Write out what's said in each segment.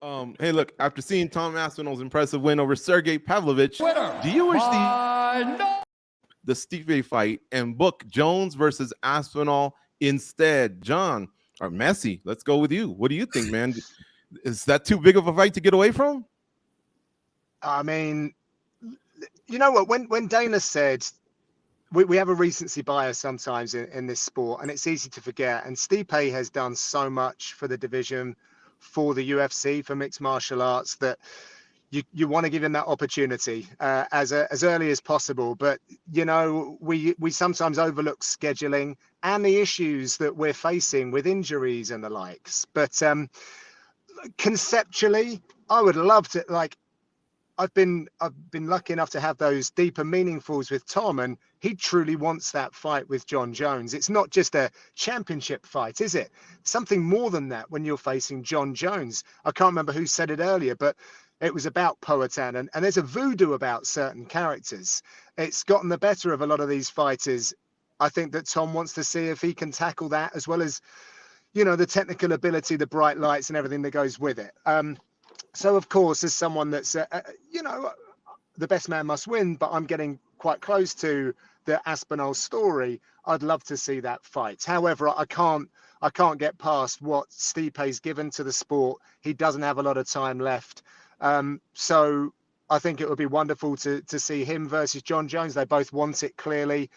Hey, look, after seeing Tom Aspinall's impressive win over Sergey Pavlovich, Winner do you wish by the Stipe fight and book Jones versus Aspinall instead? John or Messi, let's go with you. What do you think, man? Is that too big of a fight to get away from? I mean, you know what? When Dana said we have a recency bias sometimes in this sport, and it's easy to forget. And Stipe has done so much for the division, for the UFC, for mixed martial arts, that you want to give him that opportunity as early as possible. But you know, we sometimes overlook scheduling and the issues that we're facing with injuries and the likes. But conceptually, I would love to, like, I've been lucky enough to have those deeper meaningfuls with Tom, and he truly wants that fight with Jon Jones. It's not just a championship fight, is it? Something more than that when you're facing Jon Jones. I can't remember who said it earlier, but it was about Poatan, and there's a voodoo about certain characters. It's gotten the better of a lot of these fighters. I think that Tom wants to see if he can tackle that, as well as, you know, the technical ability, the bright lights and everything that goes with it. So, of course, as someone that's, you know, the best man must win, but I'm getting quite close to the Aspinall story. I'd love to see that fight. However, I can't get past what Stipe's given to the sport. He doesn't have a lot of time left. So I think it would be wonderful to see him versus Jon Jones. They both want it clearly.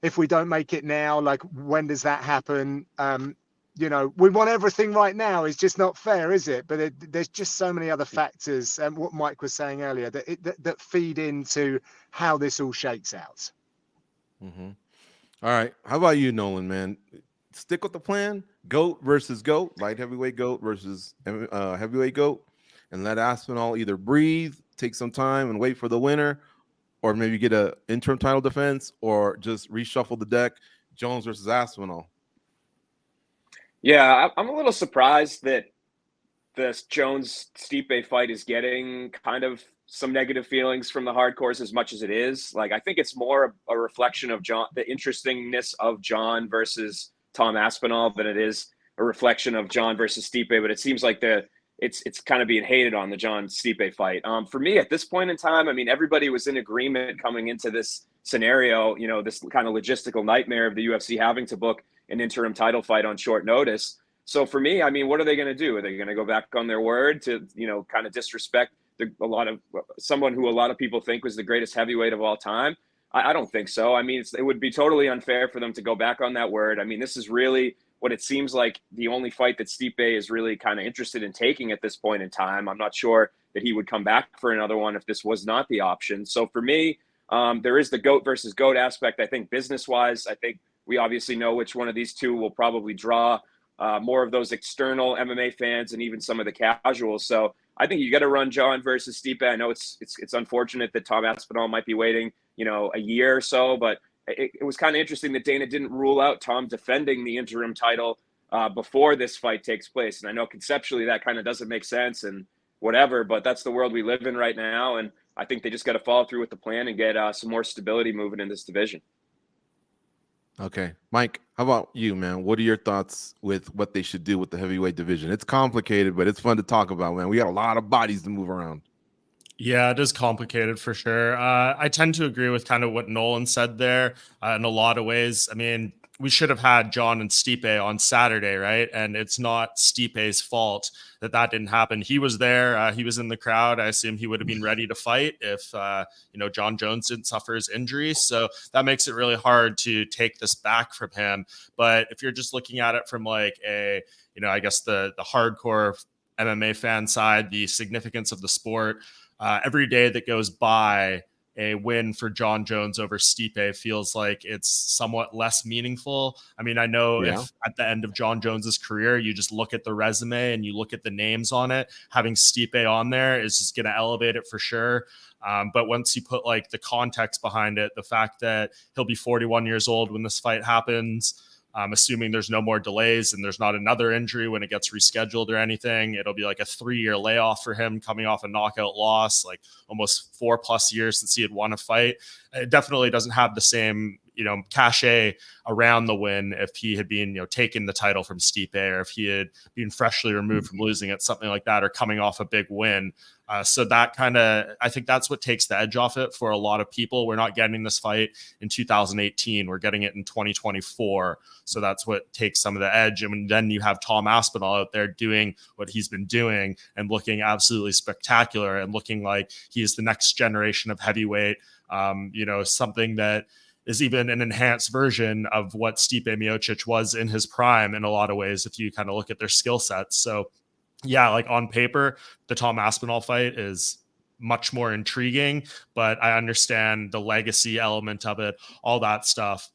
If we don't make it now, like, when does that happen? You know, we want everything right now. Is just not fair, is it? But there's just so many other factors, and what Mike was saying earlier, that feed into how this all shakes out. Mm-hmm. All right. How about you, Nolan, man? Stick with the plan. GOAT versus GOAT. Light heavyweight GOAT versus heavyweight GOAT. And let Aspinall either breathe, take some time and wait for the winner, or maybe get an interim title defense, or just reshuffle the deck. Jones versus Aspinall. Yeah, I'm a little surprised that this Jones-Stipe fight is getting kind of some negative feelings from the hardcores as much as it is. Like, I think it's more a reflection of the interestingness of Jon versus Tom Aspinall than it is a reflection of Jon versus Stipe. But it seems like it's kind of being hated on the Jon-Stipe fight. For me, at this point in time, I mean, everybody was in agreement coming into this scenario, you know, this kind of logistical nightmare of the UFC having to book an interim title fight on short notice. So for me, I mean, what are they going to do? Are they going to go back on their word to, you know, kind of disrespect someone who a lot of people think was the greatest heavyweight of all time? I don't think so. I mean, it would be totally unfair for them to go back on that word. I mean, this is really what it seems like the only fight that Stipe is really kind of interested in taking at this point in time. I'm not sure that he would come back for another one if this was not the option. So for me, there is the GOAT versus GOAT aspect. I think business-wise, I think we obviously know which one of these two will probably draw more of those external MMA fans and even some of the casuals. So I think you got to run Jon versus Stipe. I know it's unfortunate that Tom Aspinall might be waiting, you know, a year or so, but it was kind of interesting that Dana didn't rule out Tom defending the interim title before this fight takes place. And I know conceptually that kind of doesn't make sense and whatever, but that's the world we live in right now. And I think they just got to follow through with the plan and get some more stability moving in this division. Okay. Mike, how about you, man? What are your thoughts with what they should do with the heavyweight division? It's complicated, but it's fun to talk about, man. We got a lot of bodies to move around. Yeah, it is complicated for sure. I tend to agree with kind of what Nolan said there in a lot of ways. I mean, we should have had Jon and Stipe on Saturday, right? And it's not Stipe's fault that didn't happen. He was there. He was in the crowd. I assume he would have been ready to fight if, you know, Jon Jones didn't suffer his injury. So that makes it really hard to take this back from him. But if you're just looking at it from like a, you know, I guess the hardcore MMA fan side, the significance of the sport, every day that goes by, a win for Jon Jones over Stipe feels like it's somewhat less meaningful. I mean, I know if at the end of Jon Jones's career, you just look at the resume and you look at the names on it, having Stipe on there is just going to elevate it for sure. But once you put like the context behind it, the fact that he'll be 41 years old when this fight happens, assuming there's no more delays and there's not another injury when it gets rescheduled or anything, it'll be like a 3-year layoff for him coming off a knockout loss, like almost 4+ years since he had won a fight. it definitely doesn't have the same, cachet around the win if he had been, taking the title from Stipe, or if he had been freshly removed from losing it, something like that, or coming off a big win. So that I think that's what takes the edge off it for a lot of people. We're not getting this fight in 2018. We're getting it in 2024. So that's what takes some of the edge. And then you have Tom Aspinall out there doing what he's been doing and looking absolutely spectacular and looking like he is the next generation of heavyweight. Something that is even an enhanced version of what Stipe Miocic was in his prime in a lot of ways, if you kind of look at their skill sets. So yeah, like on paper, the Tom Aspinall fight is much more intriguing, but I understand the legacy element of it, all that stuff,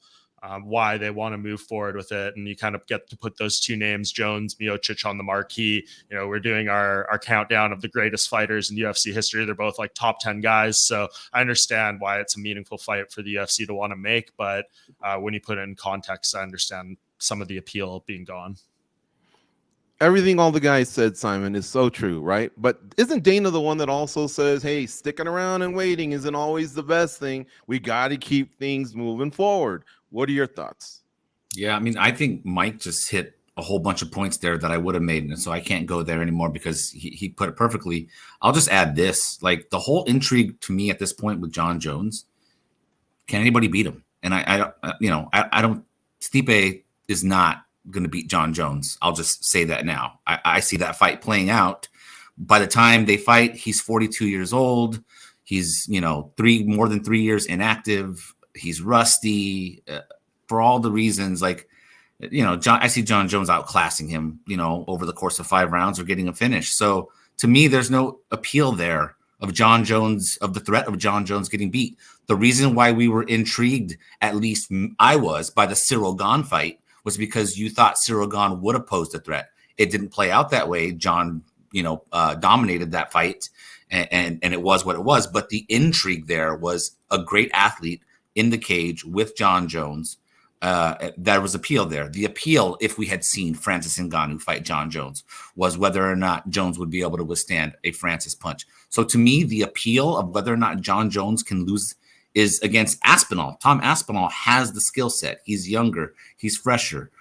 why they want to move forward with it. And you kind of get to put those two names, Jones, Miocic, on the marquee. We're doing our countdown of the greatest fighters in UFC history. They're both like top 10 guys. So I understand why it's a meaningful fight for the UFC to want to make. But when you put it in context, I understand some of the appeal being gone. Everything all the guys said, Simon, is so true, right? But isn't Dana the one that also says, hey, sticking around and waiting isn't always the best thing? We got to keep things moving forward. What are your thoughts? Yeah, I mean, I think Mike just hit a whole bunch of points there that I would have made. And so I can't go there anymore because he put it perfectly. I'll just add this, like the whole intrigue to me at this point with Jon Jones, can anybody beat him? And I don't, Stipe is not going to beat Jon Jones. I'll just say that now. I see that fight playing out. By the time they fight, he's 42 years old. He's, more than 3 years inactive. He's rusty for all the reasons. Like, I see Jon Jones outclassing him, over the course of 5 rounds or getting a finish. So to me, there's no appeal there of Jon Jones, of the threat of Jon Jones getting beat. The reason why we were intrigued, at least I was, by the Cyril Gane fight was because you thought Cyril Gane would have posed a threat. It didn't play out that way. Jon, dominated that fight and it was what it was. But the intrigue there was a great athlete in the cage with Jon Jones. There was appeal there. The appeal, if we had seen Francis Ngannou fight Jon Jones, was whether or not Jones would be able to withstand a Francis punch. So to me, the appeal of whether or not Jon Jones can lose is against Aspinall. Tom Aspinall has the skill set. He's younger. He's fresher.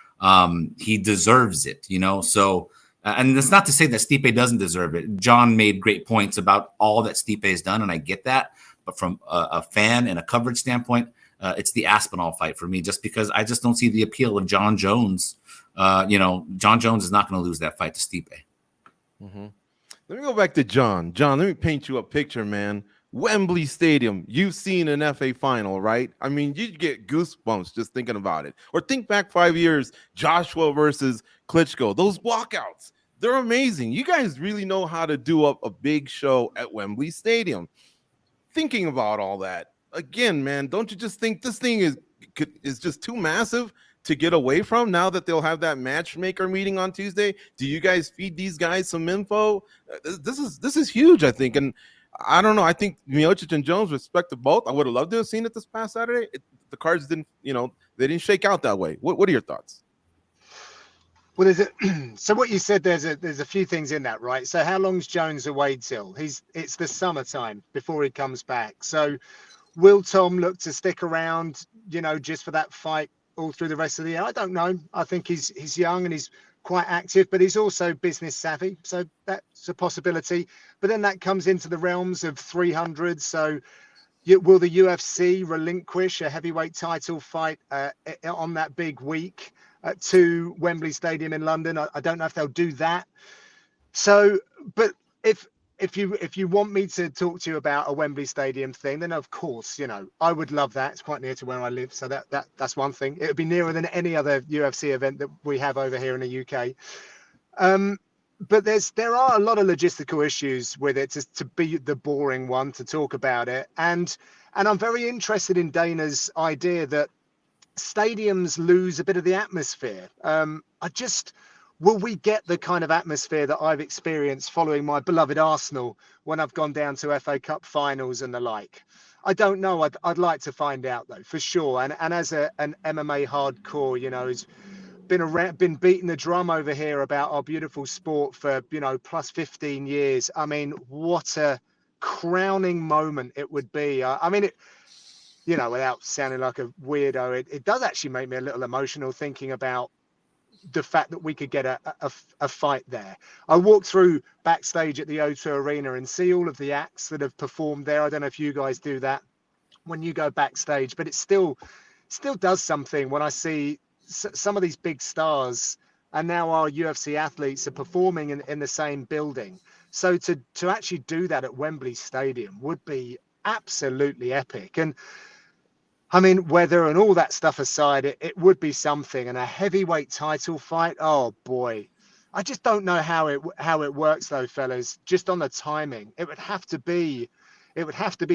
He deserves it, So, and it's not to say that Stipe doesn't deserve it. John made great points about all that Stipe has done, and I get that. But from a fan and a coverage standpoint, it's the Aspinall fight for me, just because I just don't see the appeal of Jon Jones. Jon Jones is not going to lose that fight to Stipe. Mm-hmm. Let me go back to John. John, let me paint you a picture, man. Wembley Stadium, you've seen an FA final, right? I mean, you get goosebumps just thinking about it. Or think back 5 years, Joshua versus Klitschko. Those walkouts, they're amazing. You guys really know how to do up a big show at Wembley Stadium. Thinking about all that, again, man, don't you just think this thing is just too massive to get away from now that they'll have that matchmaker meeting on Tuesday? Do you guys feed these guys some info? This is huge, I think. And I don't know. I think Miocic and Jones respect to both. I would have loved to have seen it this past Saturday. The cards didn't, they didn't shake out that way. What are your thoughts? Well, so what you said, there's a few things in that, right? So how long's Jones away till? It's the summertime before he comes back. So will Tom look to stick around, just for that fight all through the rest of the year? I don't know. I think he's young and he's quite active, but he's also business savvy. So that's a possibility. But then that comes into the realms of 300. So will the UFC relinquish a heavyweight title fight on that big week to Wembley Stadium in London? I don't know if they'll do that. So, but if you want me to talk to you about a Wembley Stadium thing, then of course, I would love that. It's quite near to where I live. So that's one thing. It would be nearer than any other UFC event that we have over here in the UK. But there are a lot of logistical issues with it to be the boring one to talk about it. And I'm very interested in Dana's idea that stadiums lose a bit of the atmosphere. Will we get the kind of atmosphere that I've experienced following my beloved Arsenal when I've gone down to FA Cup finals and the like? I don't know. I'd like to find out, though, for sure. And as an MMA hardcore, who's been beating the drum over here about our beautiful sport for, plus 15 years. I mean, what a crowning moment it would be. you know, without sounding like a weirdo, it does actually make me a little emotional thinking about the fact that we could get a fight there. I walked through backstage at the O2 Arena and see all of the acts that have performed there. I don't know if you guys do that when you go backstage, but it still does something when I see some of these big stars, and now our UFC athletes are performing in the same building. So to actually do that at Wembley Stadium would be absolutely epic. And I mean, weather and all that stuff aside, it would be something. And a heavyweight title fight, oh boy. I just don't know how it works though, fellas. Just on the timing, it would have to be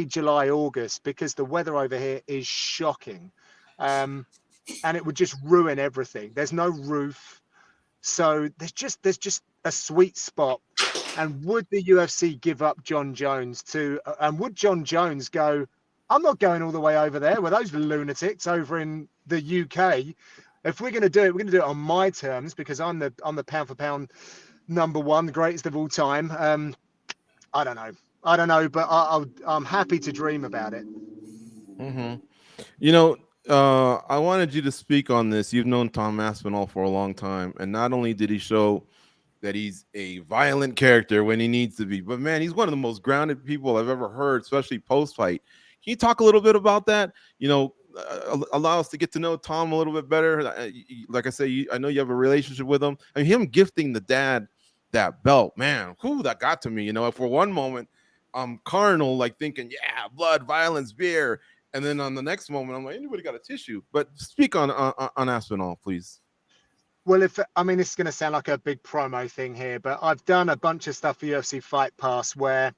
July, August, because the weather over here is shocking, and it would just ruin everything. There's no roof, so there's just a sweet spot. And would the UFC give up Jon Jones and would Jon Jones go, I'm not going all the way over there with those lunatics over in the UK. If we're going to do it, we're going to do it on my terms, because I'm the pound for pound number one, the greatest of all time. I don't know, but I'm happy to dream about it. Mm-hmm. You know, I wanted you to speak on this. You've known Tom Aspinall for a long time, and not only did he show that he's a violent character when he needs to be, but man, he's one of the most grounded people I've ever heard, especially post-fight. Can you talk a little bit about that? You know, allow us to get to know Tom a little bit better. Like I say, I know you have a relationship with him. I mean, him gifting the dad that belt, man, whew, that got to me. You know, for one moment, I'm carnal, like thinking, yeah, blood, violence, beer. And then on the next moment, I'm like, anybody got a tissue? But speak on Aspinall, please. Well, it's going to sound like a big promo thing here, but I've done a bunch of stuff for UFC Fight Pass where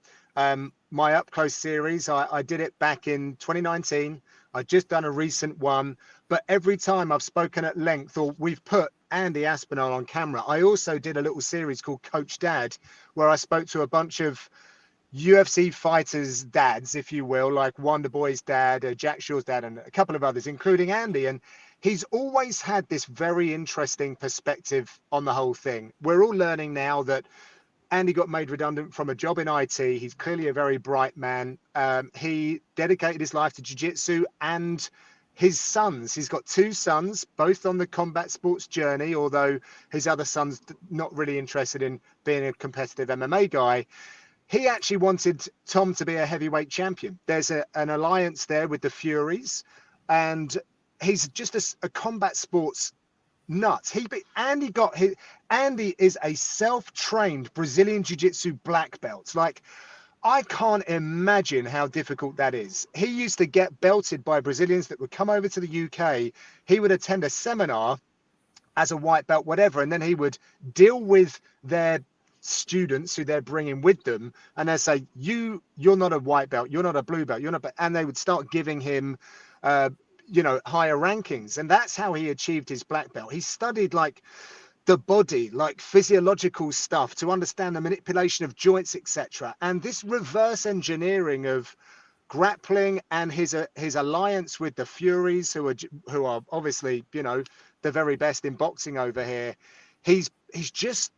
my Up Close series, I did it back in 2019. I just done a recent one, but every time I've spoken at length or we've put Andy Aspinall on camera, I also did a little series called Coach Dad, where I spoke to a bunch of UFC fighters' dads, if you will, like Wonder Boy's dad, Jack Shaw's dad, and a couple of others, including Andy. And he's always had this very interesting perspective on the whole thing. We're all learning now that Andy got made redundant from a job in IT. He's clearly a very bright man. He dedicated his life to jiu-jitsu and his sons. He's got two sons, both on the combat sports journey, although his other son's not really interested in being a competitive MMA guy. He actually wanted Tom to be a heavyweight champion. There's an alliance there with the Furies, and he's just a combat sports nuts. Andy is a self-trained Brazilian jiu-jitsu black belt. Like, I can't imagine how difficult that is. He used to get belted by Brazilians that would come over to the UK. He would attend a seminar as a white belt, whatever, and then he would deal with their students who they're bringing with them, and they say, you're not a white belt, you're not a blue belt, you're not, and they would start giving him higher rankings. And that's how he achieved his black belt. He studied like the body, like physiological stuff, to understand the manipulation of joints, etc. And this reverse engineering of grappling and his alliance with the Furies, who are obviously, you know, the very best in boxing over here. He's just,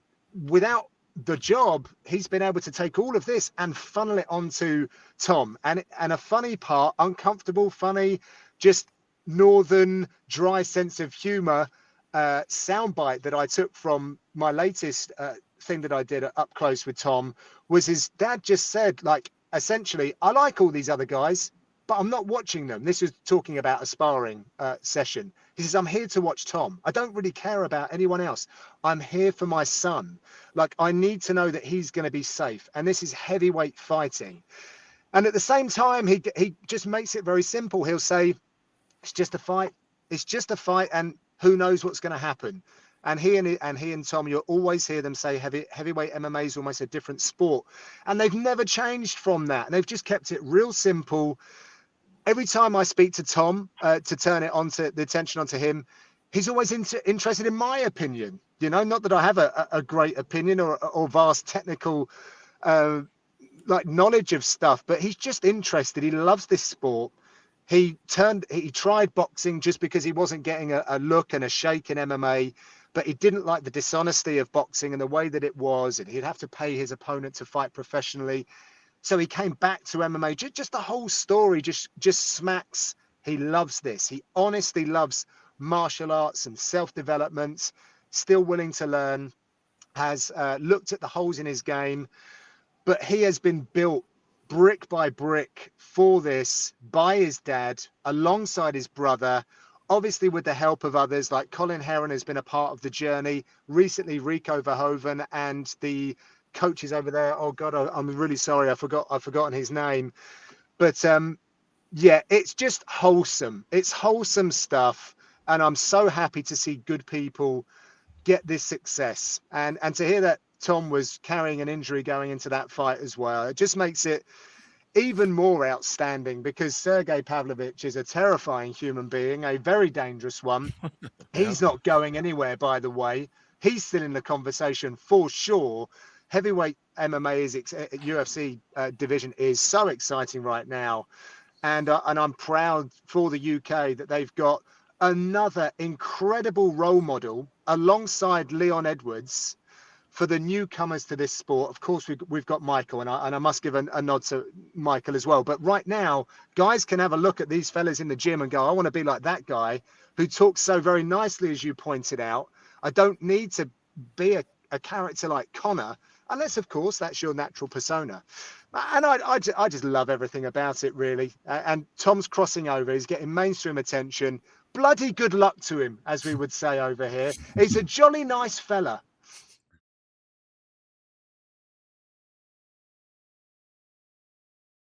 without the job, he's been able to take all of this and funnel it onto Tom. And a funny part, uncomfortable, funny, just northern, dry sense of humor soundbite that I took from my latest thing that I did Up Close with Tom was his dad just said, like, essentially, I like all these other guys, but I'm not watching them. This was talking about a sparring session. He says, I'm here to watch Tom. I don't really care about anyone else. I'm here for my son. Like, I need to know that he's going to be safe. And this is heavyweight fighting. And at the same time, he just makes it very simple. He'll say, it's just a fight. It's just a fight. And who knows what's going to happen. And he and Tom, you'll always hear them say heavyweight MMA is almost a different sport. And they've never changed from that. And they've just kept it real simple. Every time I speak to Tom to turn it onto the attention onto him, he's always interested in my opinion. You know, not that I have a great opinion or vast technical knowledge of stuff, but he's just interested. He loves this sport. He tried boxing just because he wasn't getting a look and a shake in MMA, but he didn't like the dishonesty of boxing and the way that it was, and he'd have to pay his opponent to fight professionally. So he came back to MMA. Just the whole story just smacks He loves this. He honestly loves martial arts and self-development, still willing to learn, has looked at the holes in his game, but he has been built brick by brick for this by his dad, alongside his brother, obviously with the help of others like Colin Heron has been a part of the journey. Recently, Rico Verhoeven and the coaches over there. Oh God, I'm really sorry. I've forgotten his name. But yeah, it's just wholesome. It's wholesome stuff. And I'm so happy to see good people get this success. And to hear that Tom was carrying an injury going into that fight as well, it just makes it even more outstanding, because Sergey Pavlovich is a terrifying human being, a very dangerous one. He's not going anywhere, by the way. He's still in the conversation for sure. Heavyweight MMA UFC division is so exciting right now. And I'm proud for the UK that they've got another incredible role model alongside Leon Edwards for the newcomers to this sport. Of course, we've got Michael, and I must give a nod to Michael as well. But right now, guys can have a look at these fellas in the gym and go, I want to be like that guy who talks so very nicely, as you pointed out. I don't need to be a character like Connor, unless, of course, that's your natural persona. And I just love everything about it, really. And Tom's crossing over. He's getting mainstream attention. Bloody good luck to him, as we would say over here. He's a jolly nice fella.